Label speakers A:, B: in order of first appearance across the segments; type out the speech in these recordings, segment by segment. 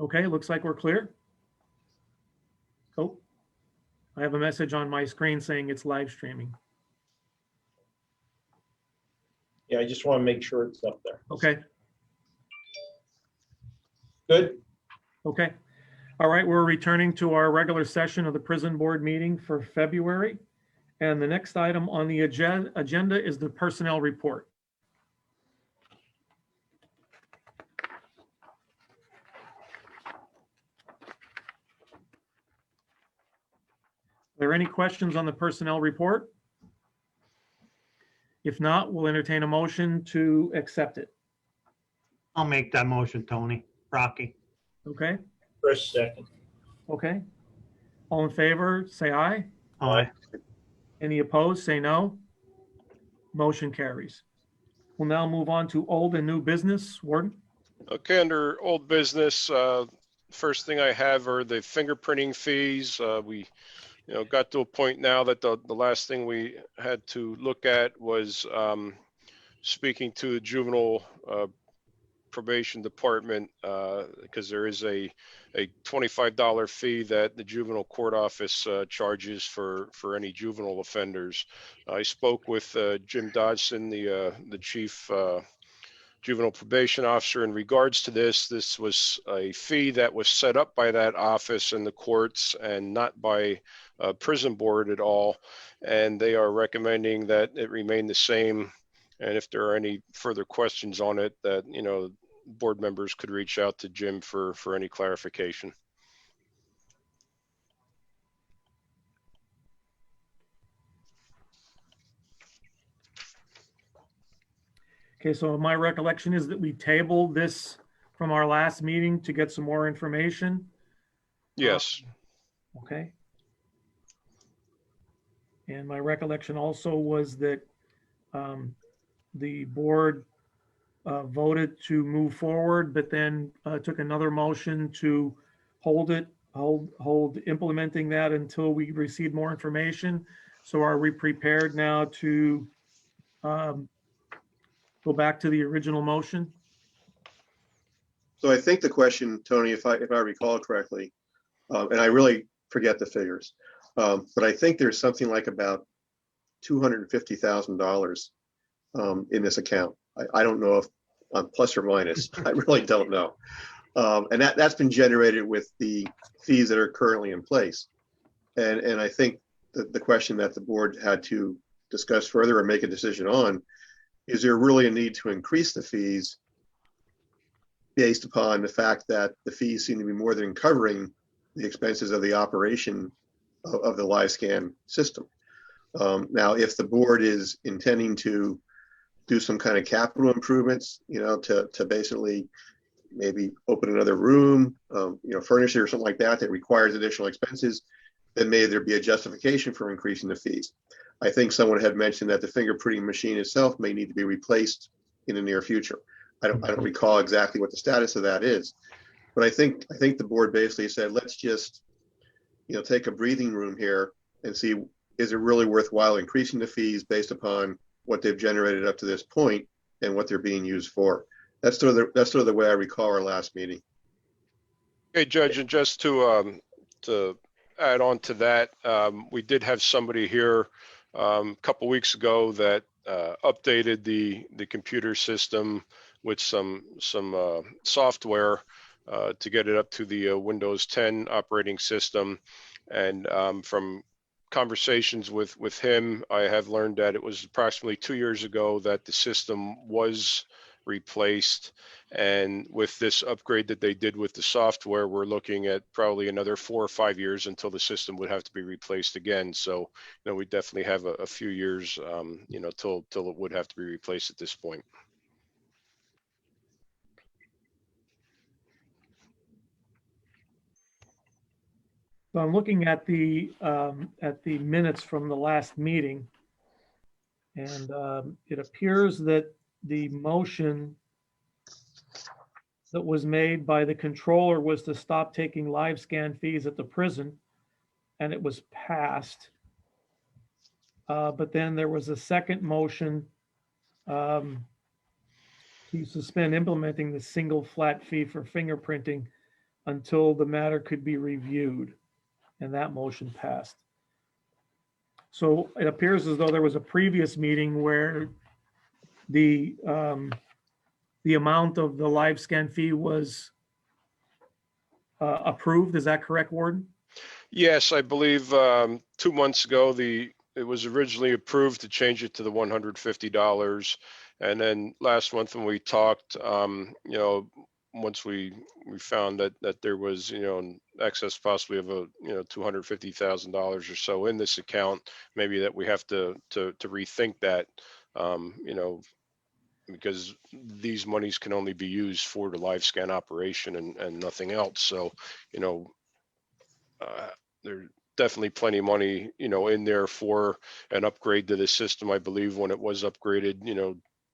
A: Okay, looks like we're clear. Oh, I have a message on my screen saying it's live streaming.
B: Yeah, I just want to make sure it's up there.
A: Okay,
B: Good.
A: okay. All right, we're returning to our regular session of the prison board meeting for February. And the next item on the agenda is the personnel report. Are there any questions on the personnel report? If not, we'll entertain a motion to accept it.
C: I'll make that motion, Tony. Rocky.
A: Okay,
B: Chris, second.
A: okay. All in favor, say aye.
C: Aye.
A: Any opposed, say no. Motion carries. We'll now move on to old and new business. Warden?
D: Okay, under old business, first thing I have are the fingerprinting fees. We got to a point now that the last thing we had to look at was speaking to the juvenile probation department because there is a $25 fee that the juvenile court office charges for any juvenile offenders. I spoke with Jim Dodson, the chief juvenile probation officer, in regards to this. This was a fee that was set up by that office and the courts and not by prison board at all. And they are recommending that it remain the same. And if there are any further questions on it, that, board members could reach out to Jim for any clarification.
A: Okay, so my recollection is that we tabled this from our last meeting to get some more information.
D: Yes.
A: Okay. And my recollection also was that the board voted to move forward, but then took another motion to hold implementing that until we receive more information. So are we prepared now to go back to the original motion?
E: So I think the question, Tony, if I recall correctly, and I really forget the figures, but I think there's something like about $250,000 in this account. I don't know if I'm plus or minus. I really don't know. And that's been generated with the fees that are currently in place. And I think that the question that the board had to discuss further or make a decision on, is there really a need to increase the fees based upon the fact that the fees seem to be more than covering the expenses of the operation of the live scan system? Now, if the board is intending to do some kind of capital improvements, to basically maybe open another room, furnish it or something like that requires additional expenses, then may there be a justification for increasing the fees. I think someone had mentioned that the fingerprinting machine itself may need to be replaced in the near future. I don't recall exactly what the status of that is, but I think the board basically said, let's just, take a breathing room here and see, is it really worthwhile increasing the fees based upon what they've generated up to this point and what they're being used for? That's sort of the way I recall our last meeting.
D: Hey, Judge, and just to add on to that, we did have somebody here a couple weeks ago that updated the computer system with some software to get it up to the Windows 10 operating system. And from conversations with him, I have learned that it was approximately 2 years ago that the system was replaced. And with this upgrade that they did with the software, we're looking at probably another 4 or 5 years until the system would have to be replaced again. So, we definitely have a few years, till it would have to be replaced at this point.
A: So I'm looking at the minutes from the last meeting, and it appears that the motion that was made by the controller was to stop taking live scan fees at the prison, and it was passed. But then there was a second motion to suspend implementing the single flat fee for fingerprinting until the matter could be reviewed. And that motion passed. So it appears as though there was a previous meeting where the amount of the live scan fee was approved. Is that correct, Warden?
D: Yes, I believe 2 months ago, it was originally approved to change it to the $150. And then last month when we talked, once we found that there was, an excess possibly of $250,000 or so in this account, maybe that we have to rethink that, because these monies can only be used for the live scan operation and nothing else. So, there's definitely plenty of money, in there for an upgrade to the system. I believe when it was upgraded,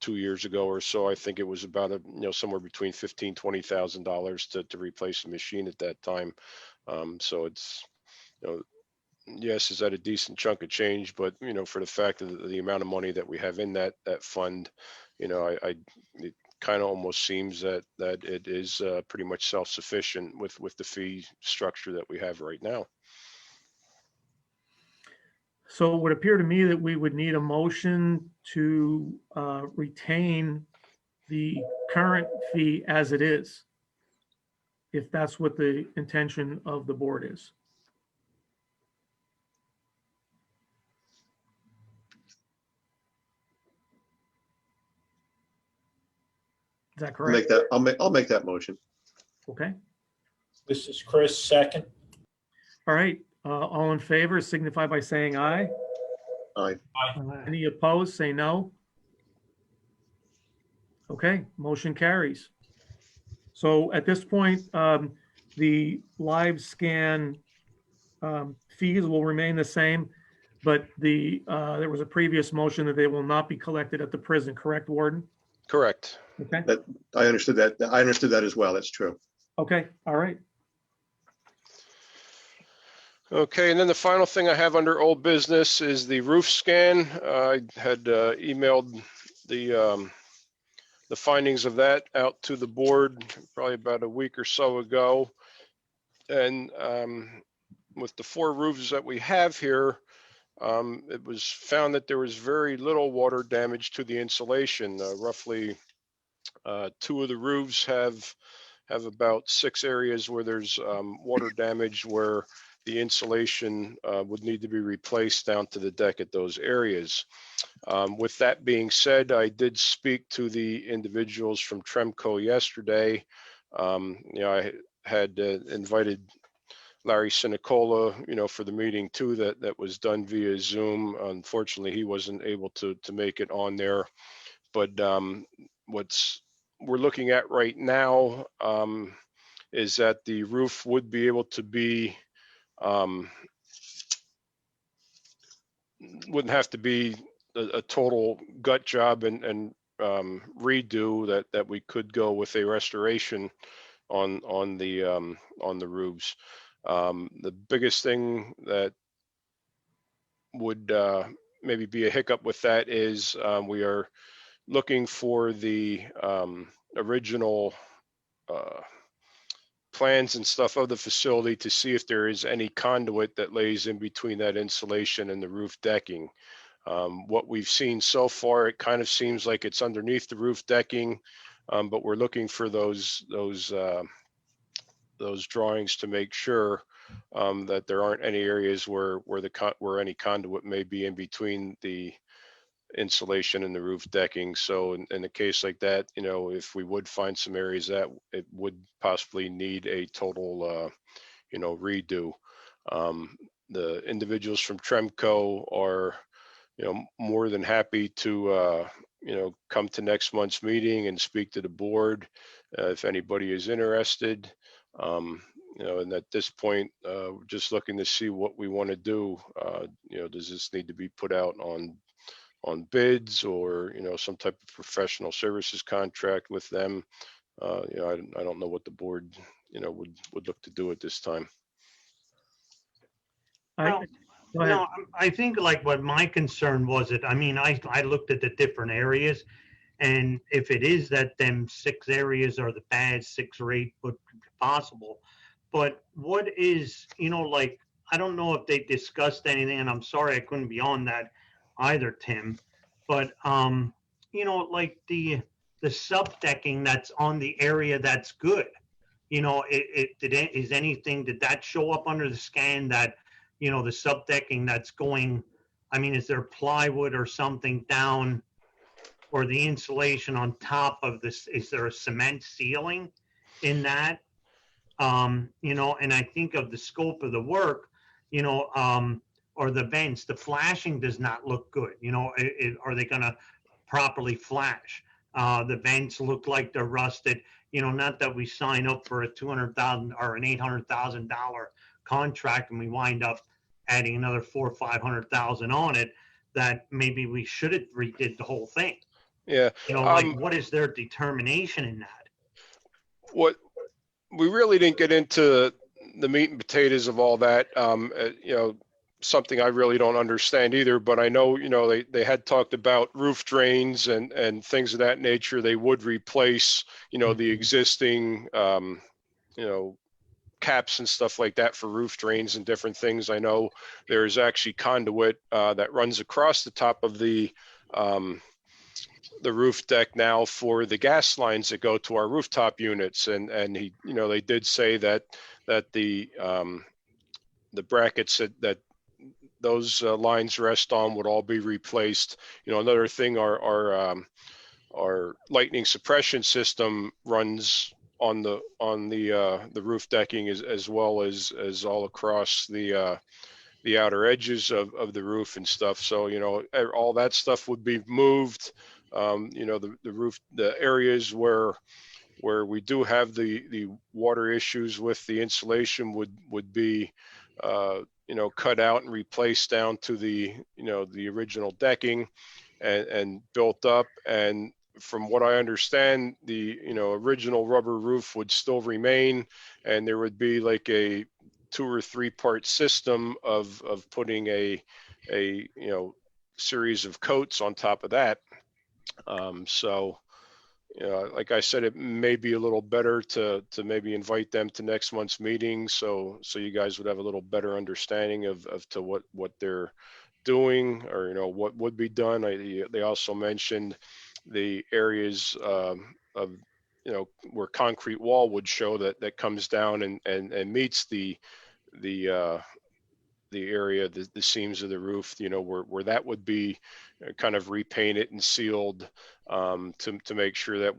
D: 2 years ago or so, I think it was about somewhere between $15,000-$20,000 to replace the machine at that time. So it's, yes, is that a decent chunk of change, but for the fact of the amount of money that we have in that fund, it kind of almost seems that it is pretty much self-sufficient with the fee structure that we have right now.
A: So it would appear to me that we would need a motion to retain the current fee as it is, if that's what the intention of the board is. Is that correct?
E: I'll make that motion.
A: Okay.
B: This is Chris, second.
A: All right. All in favor signify by saying aye.
E: Aye.
A: Any opposed, say no. Okay, motion carries. So at this point, the live scan fees will remain the same, but there was a previous motion that they will not be collected at the prison, correct, Warden?
D: Correct.
A: Okay,
E: I understood that. I understood that as well. That's true.
A: okay, all right.
D: Okay, and then the final thing I have under old business is the roof scan. I had emailed the findings of that out to the board probably about a week or so ago. And with the 4 roofs that we have here, it was found that there was very little water damage to the insulation. Roughly 2 of the roofs have about 6 areas where there's water damage, where the insulation would need to be replaced down to the deck at those areas. With that being said, I did speak to the individuals from Tremco yesterday. I had invited Larry Sinicola, for the meeting too, that was done via Zoom. Unfortunately, he wasn't able to make it on there. But we're looking at right now is that the roof would be able to be wouldn't have to be a total gut job and redo, that we could go with a restoration on the roofs. The biggest thing that would maybe be a hiccup with that is we are looking for the original plans and stuff of the facility to see if there is any conduit that lays in between that insulation and the roof decking. What we've seen so far, it kind of seems like it's underneath the roof decking, but we're looking for those drawings to make sure that there aren't any areas where any conduit may be in between the insulation and the roof decking. So in a case like that, if we would find some areas that it would possibly need a total, redo. The individuals from Tremco are, more than happy to, come to next month's meeting and speak to the board if anybody is interested. And at this point, we're just looking to see what we want to do. Does this need to be put out on bids, or some type of professional services contract with them? I don't know what the board would look to do at this time.
C: Well,
A: Go ahead.
C: No, I think like what my concern was, I looked at the different areas, and if it is that them 6 areas are the bad 6 or 8 foot possible, but what is, like, I don't know if they discussed anything, and I'm sorry I couldn't be on that either, Tim, but, like the subdecking that's on the area that's good, did that show up under the scan that, the subdecking that's going, I mean, is there plywood or something down, or the insulation on top of this? Is there a cement ceiling in that? And I think of the scope of the work, or the vents, the flashing does not look good. Are they going to properly flash? The vents look like they're rusted. Not that we sign up for a $200,000 or an $800,000 contract and we wind up adding another $400,000 or $500,000 on it. That maybe we should have redid the whole thing.
D: Yeah.
C: What is their determination in that?
D: What we really didn't get into the meat and potatoes of all that. Something I really don't understand either, but I know, they had talked about roof drains and things of that nature. They would replace, the existing, caps and stuff like that for roof drains and different things. I know there's actually conduit that runs across the top of the roof deck now for the gas lines that go to our rooftop units. And they did say that the brackets that those lines rest on would all be replaced. Another thing, our lightning suppression system runs on the roof decking as well as all across the outer edges of the roof and stuff. So, all that stuff would be moved. The roof, the areas where we do have the water issues with the insulation would be, cut out and replaced down to the original decking and built up. And from what I understand, the, original rubber roof would still remain, and there would be like a 2 or 3 part system of putting a series of coats on top of that. So, like I said, it may be a little better to maybe invite them to next month's meeting. So you guys would have a little better understanding of to what they're doing, or, what would be done. They also mentioned the areas of, where concrete wall would show that comes down and meets the area, the seams of the roof, where that would be kind of repainted and sealed, to make sure that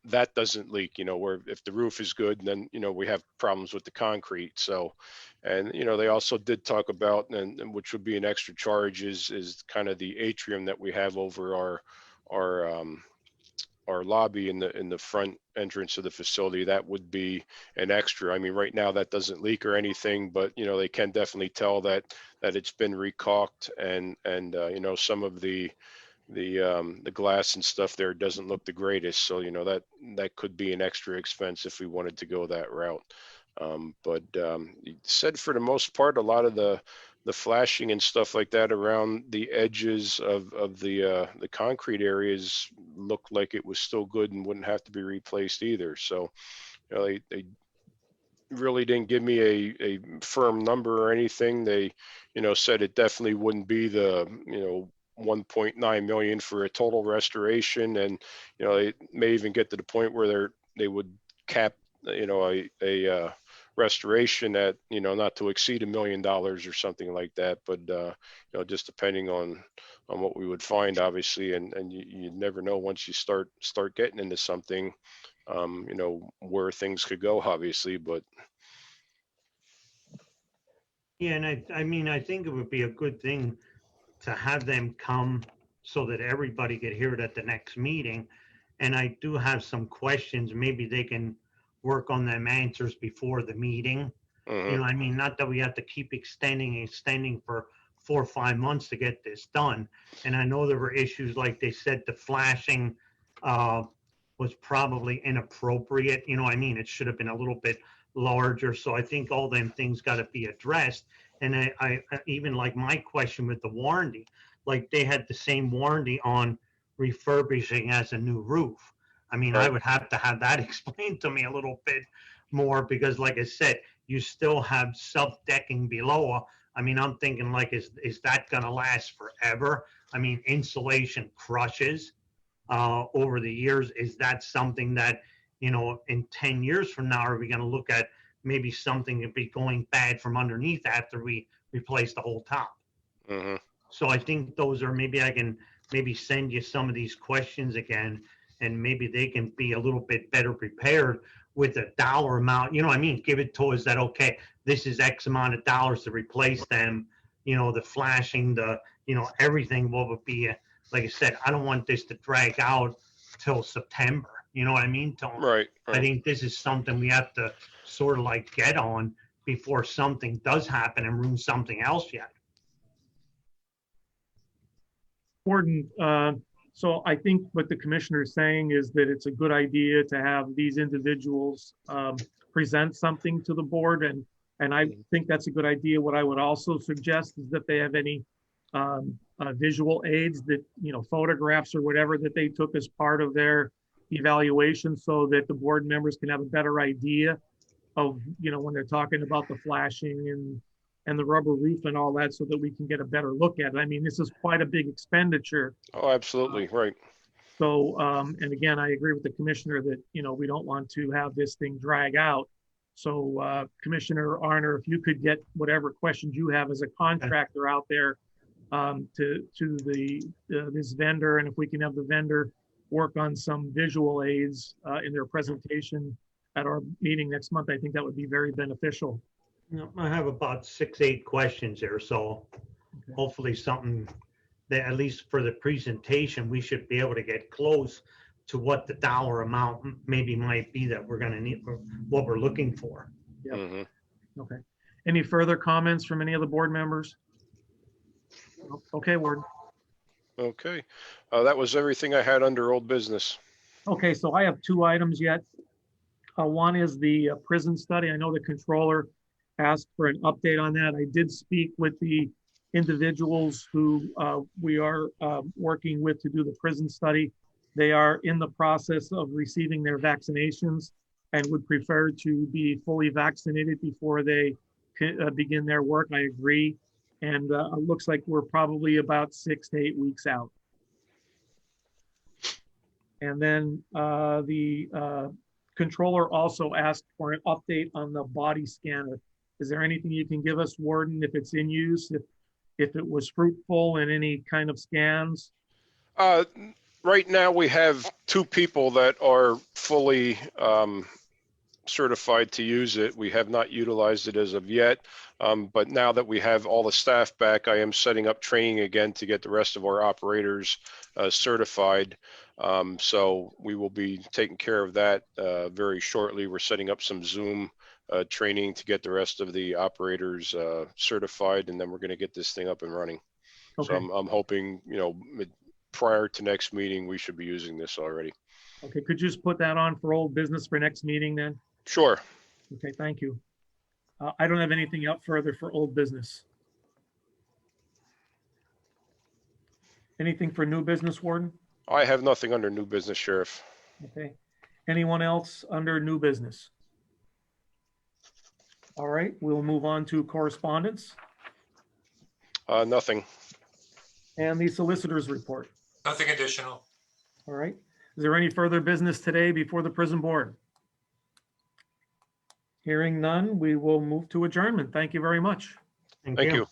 D: that doesn't leak, where if the roof is good, then, we have problems with the concrete. So, and, they also did talk about, and which would be an extra charge, is kind of the atrium that we have over our lobby in the front entrance of the facility. That would be an extra. I mean, right now that doesn't leak or anything, but they can definitely tell that it's been recaulked, and some of the glass and stuff there doesn't look the greatest. So that could be an extra expense if we wanted to go that route. But you said for the most part, a lot of the flashing and stuff like that around the edges of the concrete areas looked like it was still good and wouldn't have to be replaced either. So, they really didn't give me a firm number or anything. They, said it definitely wouldn't be the, 1.9 million for a total restoration. And, they may even get to the point where they would cap, a restoration at, not to exceed $1 million or something like that. But, just depending on what we would find, obviously, and you never know once you start getting into something, where things could go, obviously. But
C: yeah, and I mean, I think it would be a good thing to have them come so that everybody could hear it at the next meeting. And I do have some questions. Maybe they can work on them answers before the meeting. I mean, not that we have to keep extending for 4 or 5 months to get this done. And I know there were issues, like they said, the flashing was probably inappropriate. I mean, it should have been a little bit larger. So I think all them things got to be addressed. And I even, like my question with the warranty, like they had the same warranty on refurbishing as a new roof. I mean, I would have to have that explained to me a little bit more because like I said, you still have sub-decking below. I mean, I'm thinking like, is that gonna last forever? I mean, insulation crushes over the years. Is that something that, you know, in 10 years from now, are we gonna look at maybe something to be going bad from underneath after we replace the whole top?
D: Mhm.
C: So I think those are, maybe I can maybe send you some of these questions again, and maybe they can be a little bit better prepared with a dollar amount, you know what I mean? Give it to us that, okay, this is X amount of dollars to replace them, you know, the flashing, the, you know, everything, what would be, like I said, I don't want this to drag out till September, you know what I mean, Tony?
D: Right,
C: I
D: right.
C: think this is something we have to sort of like get on before something does happen and ruin something else yet.
A: Gordon, so I think what the commissioner is saying is that it's a good idea to have these individuals present something to the board, and I think that's a good idea. What I would also suggest is that they have any visual aids, that, you know, photographs or whatever that they took as part of their evaluation, so that the board members can have a better idea of, you know, when they're talking about the flashing and the rubber roof and all that, so that we can get a better look at it. I mean, this is quite a big expenditure.
D: Oh, absolutely, right.
A: So, and again, I agree with the commissioner that, you know, we don't want to have this thing drag out. So, Commissioner Arner, if you could get whatever questions you have as a contractor out there to this vendor, and if we can have the vendor work on some visual aids in their presentation at our meeting next month, I think that would be very beneficial.
C: No, I have about 6, 8 questions here, so
A: Okay.
C: hopefully something that, at least for the presentation, we should be able to get close to what the dollar amount maybe might be that we're gonna need, or what we're looking for.
A: Yep.
D: Mhm.
A: Okay. Any further comments from any of the board members? Okay, Warden.
D: Okay, that was everything I had under old business.
A: Okay, so I have 2 items yet. One is the prison study. I know the controller asked for an update on that. I did speak with the individuals who we are working with to do the prison study. They are in the process of receiving their vaccinations and would prefer to be fully vaccinated before they begin their work. I agree. And it looks like we're probably about 6 to 8 weeks out. And then the controller also asked for an update on the body scanner. Is there anything you can give us, Warden, if it's in use, if it was fruitful in any kind of scans?
D: Right now, we have 2 people that are fully certified to use it. We have not utilized it as of yet. But now that we have all the staff back, I am setting up training again to get the rest of our operators certified. So we will be taking care of that very shortly. We're setting up some Zoom training to get the rest of the operators certified, and then we're going to get this thing up and running.
A: Okay.
D: So I'm hoping, you know, prior to next meeting, we should be using this already.
A: Okay, could you just put that on for old business for next meeting then?
D: Sure.
A: Okay, thank you. I don't have anything up further for old business. Anything for new business, Warden?
D: I have nothing under new business, Sheriff.
A: Okay. Anyone else under new business? All right, we'll move on to correspondence
D: Nothing.
A: and the solicitor's report.
F: Nothing additional.
A: All right. Is there any further business today before the prison board? Hearing none, we will move to adjournment. Thank you very much.
D: Thank you.